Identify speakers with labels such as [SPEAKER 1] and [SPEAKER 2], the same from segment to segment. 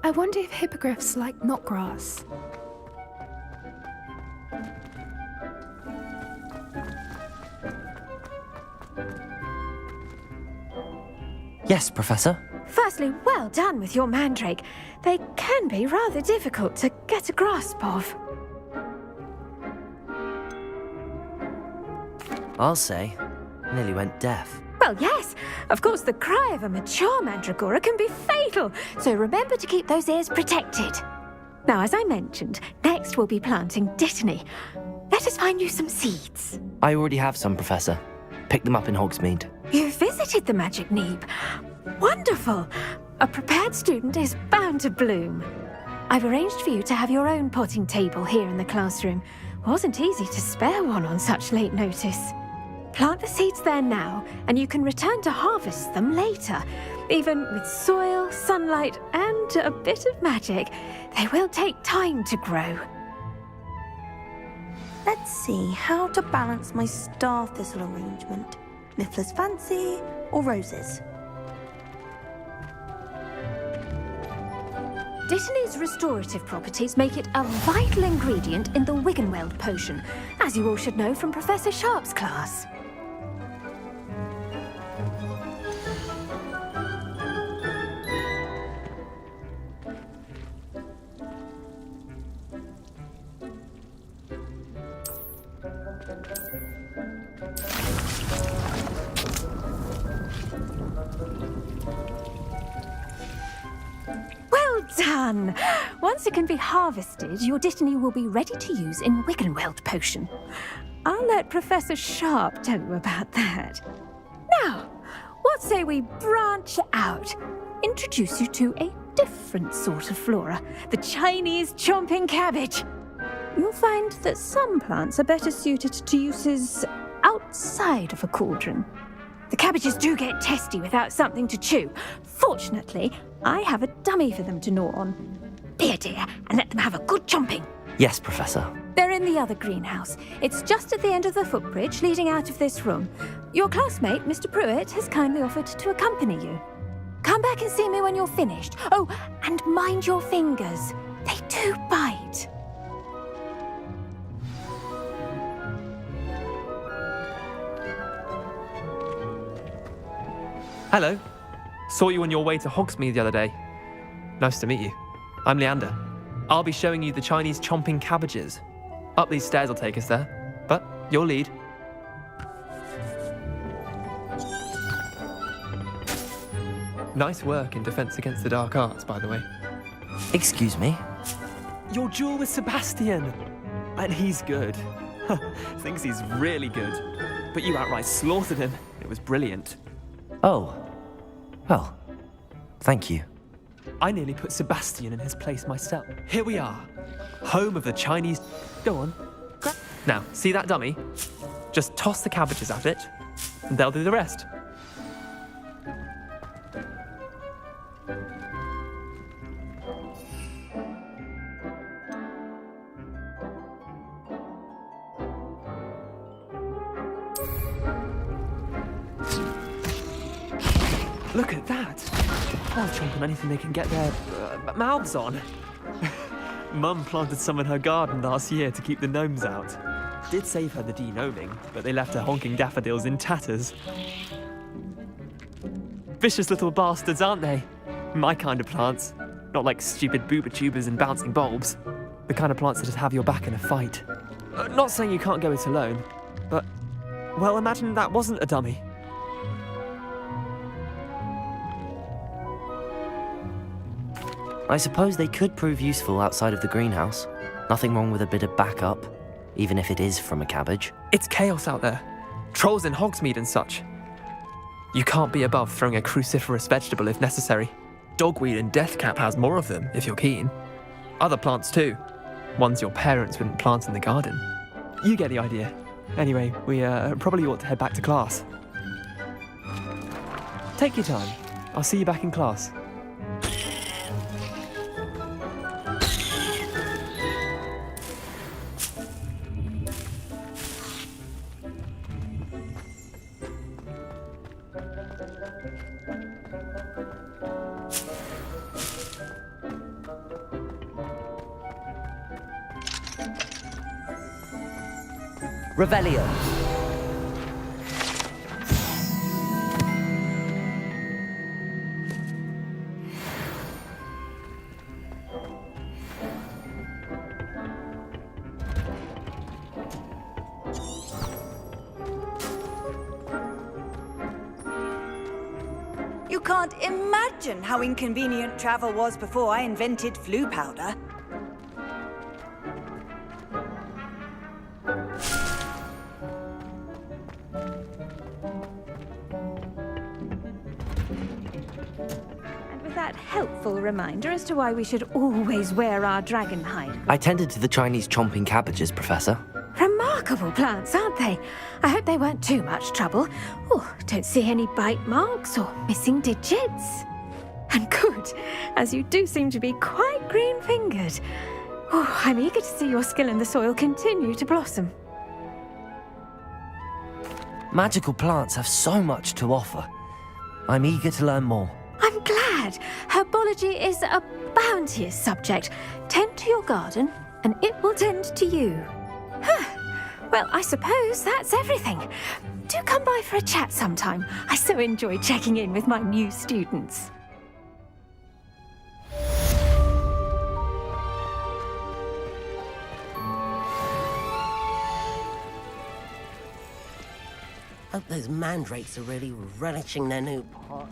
[SPEAKER 1] I wonder if hippogriffs like knotgrass.
[SPEAKER 2] Yes, Professor.
[SPEAKER 3] Firstly, well done with your mandrake. They can be rather difficult to get a grasp of.
[SPEAKER 2] I'll say, nearly went deaf.
[SPEAKER 3] Well, yes. Of course, the cry of a mature mandragora can be fatal, so remember to keep those ears protected. Now, as I mentioned, next we'll be planting dittany. Let us find you some seeds.
[SPEAKER 2] I already have some, Professor. Picked them up in Hogsmeade.
[SPEAKER 3] You visited the Magic Neep. Wonderful. A prepared student is bound to bloom. I've arranged for you to have your own potting table here in the classroom. Wasn't easy to spare one on such late notice. Plant the seeds there now, and you can return to harvest them later. Even with soil, sunlight, and a bit of magic, they will take time to grow.
[SPEAKER 4] Let's see how to balance my star thistle arrangement. Miffler's Fancy or roses?
[SPEAKER 3] Dittany's restorative properties make it a vital ingredient in the Wiggenweld potion, as you all should know from Professor Sharp's class. Well done! Once it can be harvested, your dittany will be ready to use in Wiggenweld potion. I'll let Professor Sharp tell you about that. Now, what say we branch out? Introduce you to a different sort of flora, the Chinese chomping cabbage. You'll find that some plants are better suited to uses outside of a cauldron. The cabbages do get testy without something to chew. Fortunately, I have a dummy for them to gnaw on. Be a dear and let them have a good chomping.
[SPEAKER 2] Yes, Professor.
[SPEAKER 3] They're in the other greenhouse. It's just at the end of the footbridge leading out of this room. Your classmate, Mr. Pruitt, has kindly offered to accompany you. Come back and see me when you're finished. Oh, and mind your fingers. They do bite.
[SPEAKER 5] Hello. Saw you on your way to Hogsmeade the other day. Nice to meet you. I'm Leander. I'll be showing you the Chinese chomping cabbages. Up these stairs will take us there, but you'll lead. Nice work in Defense Against the Dark Arts, by the way.
[SPEAKER 2] Excuse me?
[SPEAKER 5] Your duel with Sebastian! And he's good. Thinks he's really good. But you outright slaughtered him. It was brilliant.
[SPEAKER 2] Oh. Well, thank you.
[SPEAKER 5] I nearly put Sebastian in his place myself. Here we are, home of the Chinese... Go on. Now, see that dummy? Just toss the cabbages at it, and they'll do the rest. Look at that! They'll chomp on anything they can get their mouths on. Mum planted some in her garden last year to keep the gnomes out. Did save her the de-gnoming, but they left her honking daffodils in tatters. Vicious little bastards, aren't they? My kind of plants. Not like stupid booba tubers and bouncing bulbs. The kind of plants that just have your back in a fight. Not saying you can't go it alone, but... Well, imagine that wasn't a dummy.
[SPEAKER 2] I suppose they could prove useful outside of the greenhouse. Nothing wrong with a bit of backup, even if it is from a cabbage.
[SPEAKER 5] It's chaos out there. Trolls in Hogsmeade and such. You can't be above throwing a cruciferous vegetable if necessary. Dogweed and deathcap has more of them, if you're keen. Other plants too. Ones your parents wouldn't plant in the garden. You get the idea. Anyway, we probably ought to head back to class. Take your time. I'll see you back in class.
[SPEAKER 2] Revelio.
[SPEAKER 6] You can't imagine how inconvenient travel was before I invented flu powder.
[SPEAKER 3] And with that helpful reminder as to why we should always wear our dragon hide.
[SPEAKER 2] I tended to the Chinese chomping cabbages, Professor.
[SPEAKER 3] Remarkable plants, aren't they? I hope they weren't too much trouble. Oh, don't see any bite marks or missing digits. And good, as you do seem to be quite green-fingered. Oh, I'm eager to see your skill in the soil continue to blossom.
[SPEAKER 2] Magical plants have so much to offer. I'm eager to learn more.
[SPEAKER 3] I'm glad. Herbology is a bounteous subject. Tend to your garden, and it will tend to you. Well, I suppose that's everything. Do come by for a chat sometime. I so enjoy checking in with my new students.
[SPEAKER 7] Hope those mandrakes are really relishing their new pot.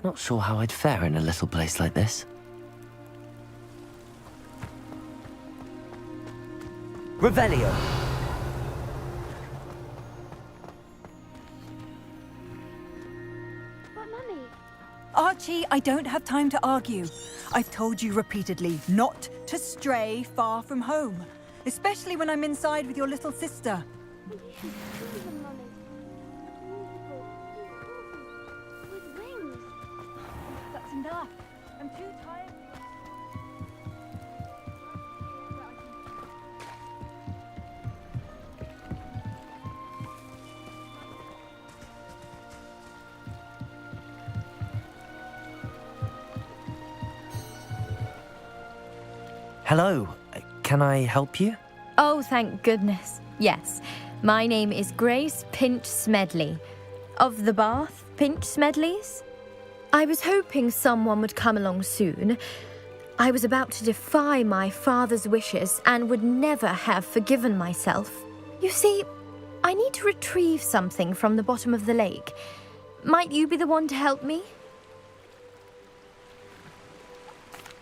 [SPEAKER 2] Not sure how I'd fare in a little place like this. Revelio.
[SPEAKER 6] Archie, I don't have time to argue. I've told you repeatedly not to stray far from home, especially when I'm inside with your little sister. That's enough. I'm too tired.
[SPEAKER 2] Hello. Can I help you?
[SPEAKER 8] Oh, thank goodness. Yes. My name is Grace Pinch Smedley. Of the Bath Pinch Smedleys? I was hoping someone would come along soon. I was about to defy my father's wishes and would never have forgiven myself. You see, I need to retrieve something from the bottom of the lake. Might you be the one to help me?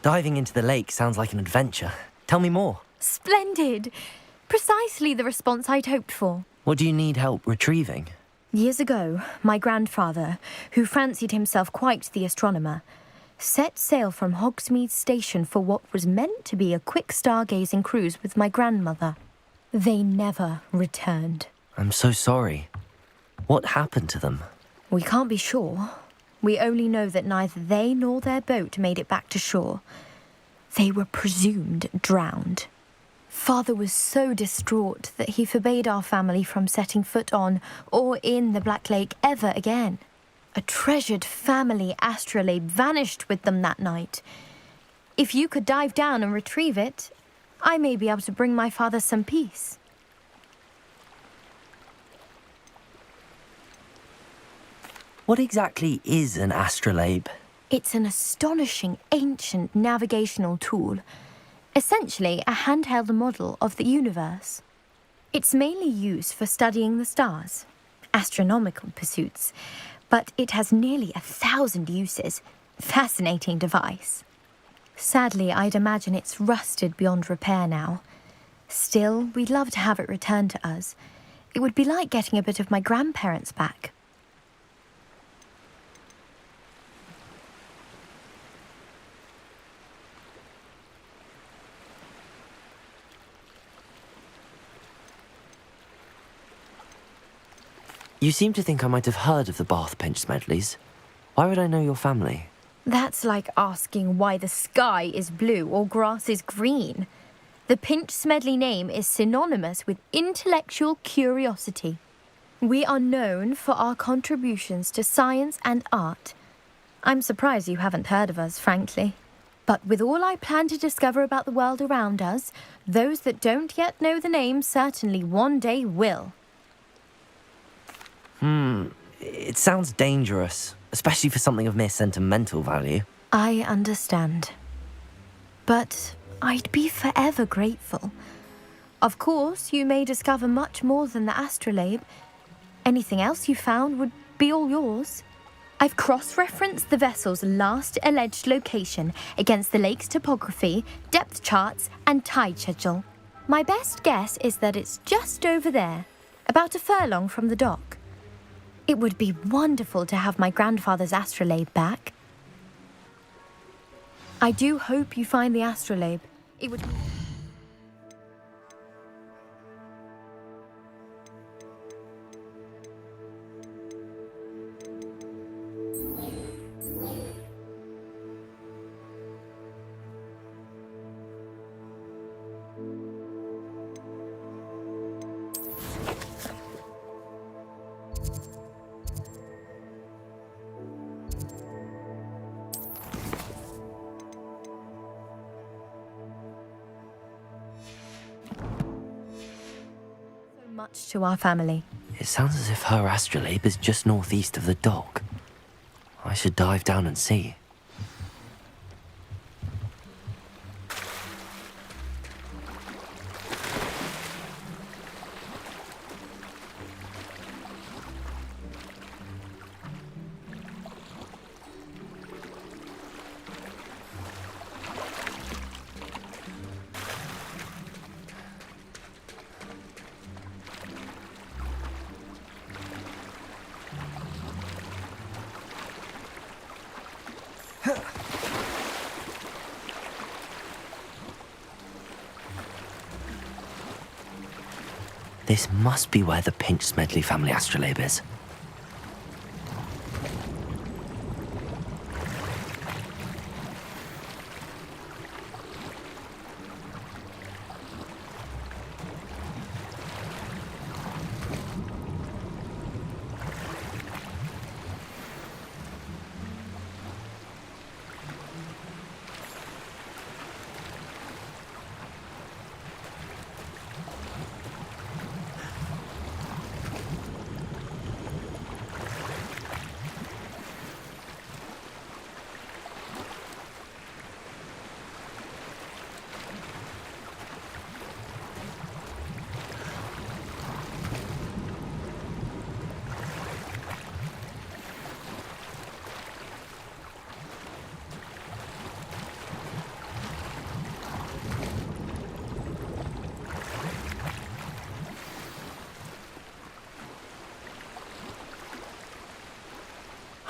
[SPEAKER 2] Diving into the lake sounds like an adventure. Tell me more.
[SPEAKER 8] Splendid! Precisely the response I'd hoped for.
[SPEAKER 2] What do you need help retrieving?
[SPEAKER 8] Years ago, my grandfather, who fancied himself quite the astronomer, set sail from Hogsmeade Station for what was meant to be a quick stargazing cruise with my grandmother. They never returned.
[SPEAKER 2] I'm so sorry. What happened to them?
[SPEAKER 8] We can't be sure. We only know that neither they nor their boat made it back to shore. They were presumed drowned. Father was so distraught that he forbade our family from setting foot on or in the Black Lake ever again. A treasured family astrolabe vanished with them that night. If you could dive down and retrieve it, I may be able to bring my father some peace.
[SPEAKER 2] What exactly is an astrolabe?
[SPEAKER 8] It's an astonishing ancient navigational tool. Essentially a handheld model of the universe. It's mainly used for studying the stars, astronomical pursuits, but it has nearly 1,000 uses. Fascinating device. Sadly, I'd imagine it's rusted beyond repair now. Still, we'd love to have it returned to us. It would be like getting a bit of my grandparents back.
[SPEAKER 2] You seem to think I might have heard of the Bath Pinch Smedleys. Why would I know your family?
[SPEAKER 8] That's like asking why the sky is blue or grass is green. The Pinch Smedley name is synonymous with intellectual curiosity. We are known for our contributions to science and art. I'm surprised you haven't heard of us, frankly. But with all I plan to discover about the world around us, those that don't yet know the name certainly one day will.
[SPEAKER 2] It sounds dangerous, especially for something of mere sentimental value.
[SPEAKER 8] I understand. But I'd be forever grateful. Of course, you may discover much more than the astrolabe. Anything else you found would be all yours. I've cross-referenced the vessel's last alleged location against the lake's topography, depth charts, and tide schedule. My best guess is that it's just over there, about a furlong from the dock. It would be wonderful to have my grandfather's astrolabe back. I do hope you find the astrolabe. It would... much to our family.
[SPEAKER 2] It sounds as if her astrolabe is just northeast of the dock. I should dive down and see. This must be where the Pinch Smedley family astrolabe is.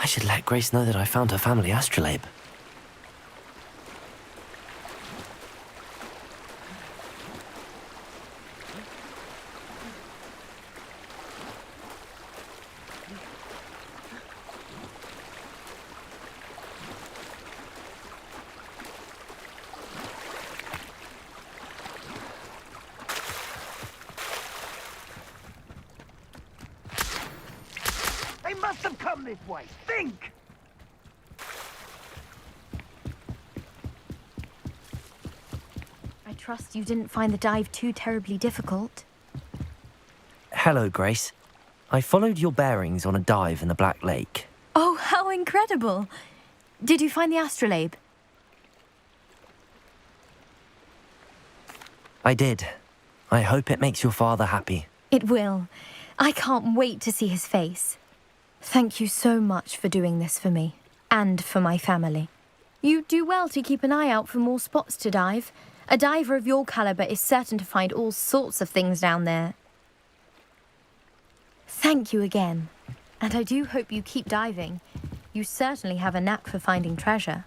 [SPEAKER 2] I should let Grace know that I found her family astrolabe.
[SPEAKER 9] They must have come this way. Think!
[SPEAKER 8] I trust you didn't find the dive too terribly difficult.
[SPEAKER 2] Hello, Grace. I followed your bearings on a dive in the Black Lake.
[SPEAKER 8] Oh, how incredible! Did you find the astrolabe?
[SPEAKER 2] I did. I hope it makes your father happy.
[SPEAKER 8] It will. I can't wait to see his face. Thank you so much for doing this for me, and for my family. You do well to keep an eye out for more spots to dive. A diver of your caliber is certain to find all sorts of things down there. Thank you again, and I do hope you keep diving. You certainly have a knack for finding treasure.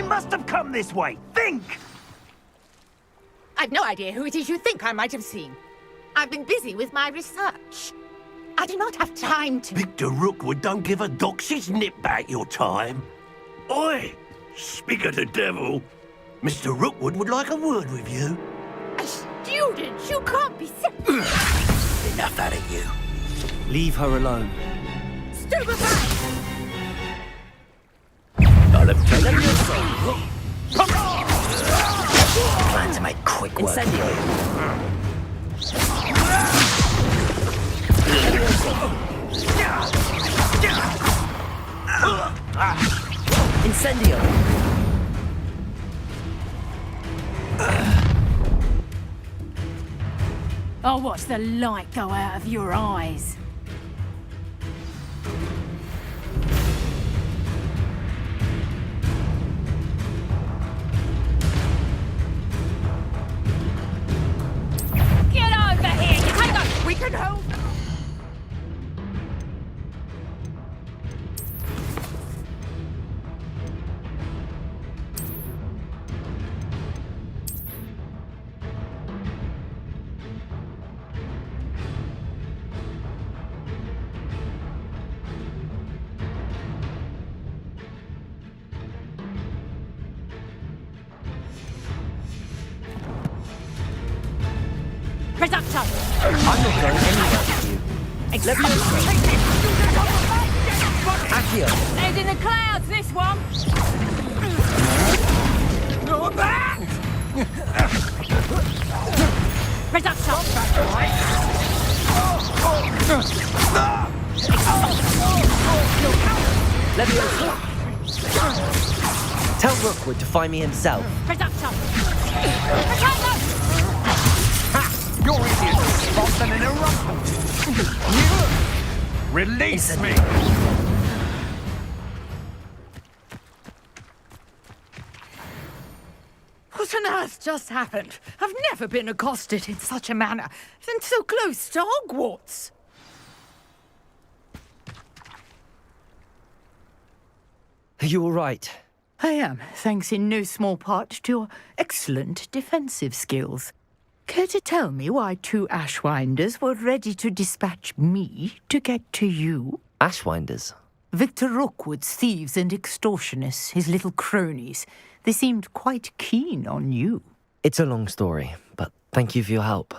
[SPEAKER 9] must have come this way. Think!
[SPEAKER 10] I've no idea who it is you think I might have seen. I've been busy with my research. I do not have time to...
[SPEAKER 7] Victor Rookwood don't give a doxy's nip back your time. Oi! Speak of the devil. Mr. Rookwood would like a word with you.
[SPEAKER 10] A student? You can't be serious.
[SPEAKER 7] Enough out of you.
[SPEAKER 2] Leave her alone.
[SPEAKER 10] Stupefy!
[SPEAKER 7] I'll have taken your soul. Plan to make quick work.
[SPEAKER 2] Incendio. Incendio.
[SPEAKER 3] I'll watch the light go out of your eyes. Get over here! Hang on! We can hold... Reduction!
[SPEAKER 2] I'm not going anywhere with you. Accio.
[SPEAKER 3] Head in the clouds, this one!
[SPEAKER 9] Go back!
[SPEAKER 3] Reduction!
[SPEAKER 2] Leviosa. Tell Rookwood to find me himself.
[SPEAKER 3] Reduction! Return
[SPEAKER 9] You're easier to spot than an eruption. Release me!
[SPEAKER 10] What on earth just happened? I've never been accosted in such a manner, and so close to Hogwarts.
[SPEAKER 2] Are you all right?
[SPEAKER 10] I am, thanks in no small part to your excellent defensive skills. Care to tell me why 2 Ashwinders were ready to dispatch me to get to you?
[SPEAKER 2] Ashwinders?
[SPEAKER 10] Victor Rookwood's thieves and extortionists, his little cronies. They seemed quite keen on you.
[SPEAKER 2] It's a long story, but thank you for your help.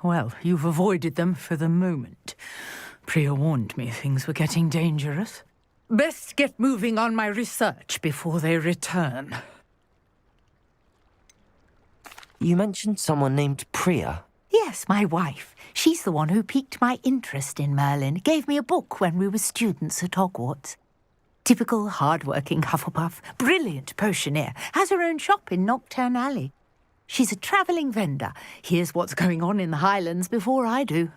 [SPEAKER 10] Well, you've avoided them for the moment. Priya warned me things were getting dangerous. Best get moving on my research before they return.
[SPEAKER 2] You mentioned someone named Priya.
[SPEAKER 10] Yes, my wife. She's the one who piqued my interest in Merlin. Gave me a book when we were students at Hogwarts. Typical hard-working Hufflepuff, brilliant potioneer, has her own shop in Nocturne Alley. She's a travelling vendor. Hears what's going on in the Highlands before I do.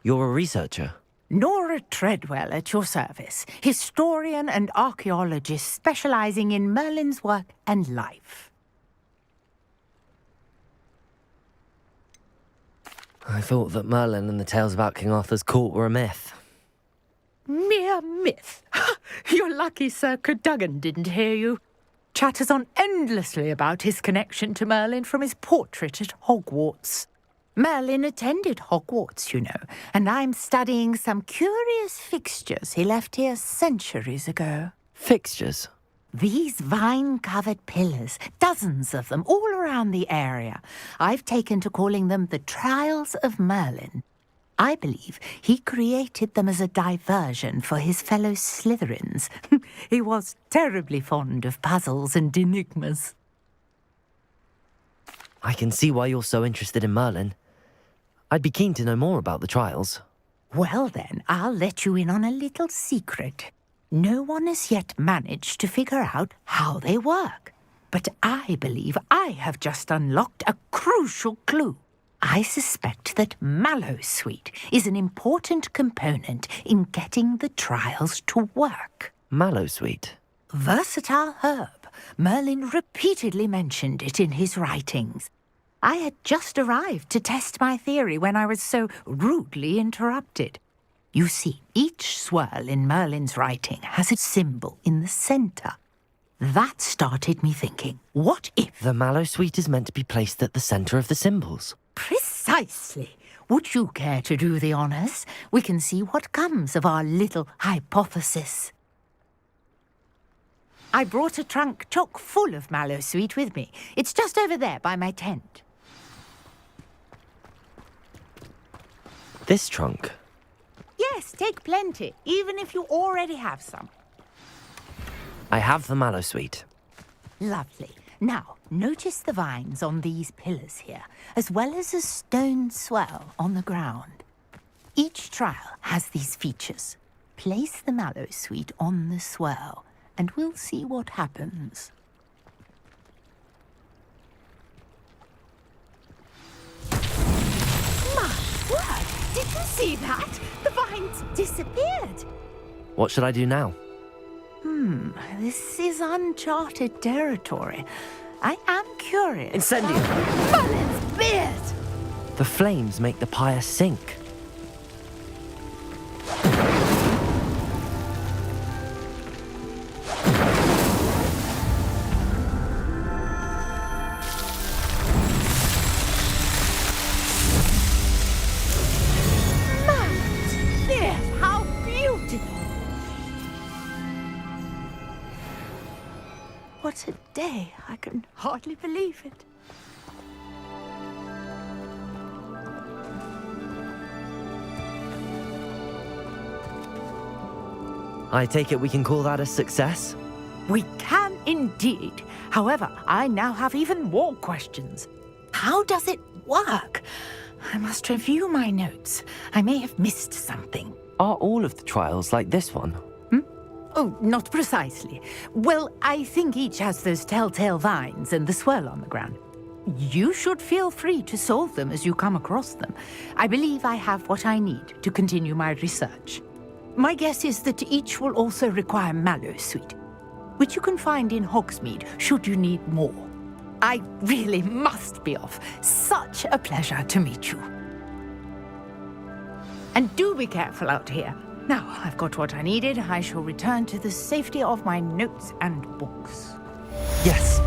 [SPEAKER 2] You're a researcher?
[SPEAKER 10] Nora Treadwell at your service, historian and archaeologist specialising in Merlin's work and life.
[SPEAKER 2] I thought that Merlin and the tales about King Arthur's court were a myth.
[SPEAKER 10] Mere myth. You're lucky Sir Cadogan didn't hear you. Chatters on endlessly about his connection to Merlin from his portrait at Hogwarts. Merlin attended Hogwarts, you know, and I'm studying some curious fixtures he left here centuries ago.
[SPEAKER 2] Fixtures?
[SPEAKER 10] These vine-covered pillars, dozens of them, all around the area. I've taken to calling them the Trials of Merlin. I believe he created them as a diversion for his fellow Slytherins. He was terribly fond of puzzles and enigmas.
[SPEAKER 2] I can see why you're so interested in Merlin. I'd be keen to know more about the trials.
[SPEAKER 10] Well then, I'll let you in on a little secret. No one has yet managed to figure out how they work. But I believe I have just unlocked a crucial clue. I suspect that Mallowsweet is an important component in getting the trials to work.
[SPEAKER 2] Mallowsweet?
[SPEAKER 10] Versatile herb. Merlin repeatedly mentioned it in his writings. I had just arrived to test my theory when I was so rudely interrupted. You see, each swirl in Merlin's writing has a symbol in the center. That started me thinking, what if...
[SPEAKER 2] The mallow sweet is meant to be placed at the center of the symbols.
[SPEAKER 10] Precisely. Would you care to do the honors? We can see what comes of our little hypothesis. I brought a trunk chock full of mallow sweet with me. It's just over there by my tent.
[SPEAKER 2] This trunk?
[SPEAKER 10] Yes, take plenty, even if you already have some.
[SPEAKER 2] I have the mallow sweet.
[SPEAKER 10] Lovely. Now, notice the vines on these pillars here, as well as a stone swell on the ground. Each trial has these features. Place the mallow sweet on the swell, and we'll see what happens. My word! Did you see that? The vines disappeared.
[SPEAKER 2] What should I do now?
[SPEAKER 10] This is uncharted territory. I am curious.
[SPEAKER 2] Incendio!
[SPEAKER 10] Merlin's beard!
[SPEAKER 2] The flames make the pyre sink.
[SPEAKER 10] Merlin's beard! How beautiful! What a day. I can hardly believe it.
[SPEAKER 2] I take it we can call that a success?
[SPEAKER 10] We can indeed. However, I now have even more questions. How does it work? I must review my notes. I may have missed something.
[SPEAKER 2] Are all of the trials like this one?
[SPEAKER 10] Oh, not precisely. Well, I think each has those telltale vines and the swirl on the ground. You should feel free to solve them as you come across them. I believe I have what I need to continue my research. My guess is that each will also require mallow sweet, which you can find in Hogsmeade should you need more. I really must be off. Such a pleasure to meet you. And do be careful out here. Now, I've got what I needed. I shall return to the safety of my notes and books.
[SPEAKER 2] Yes.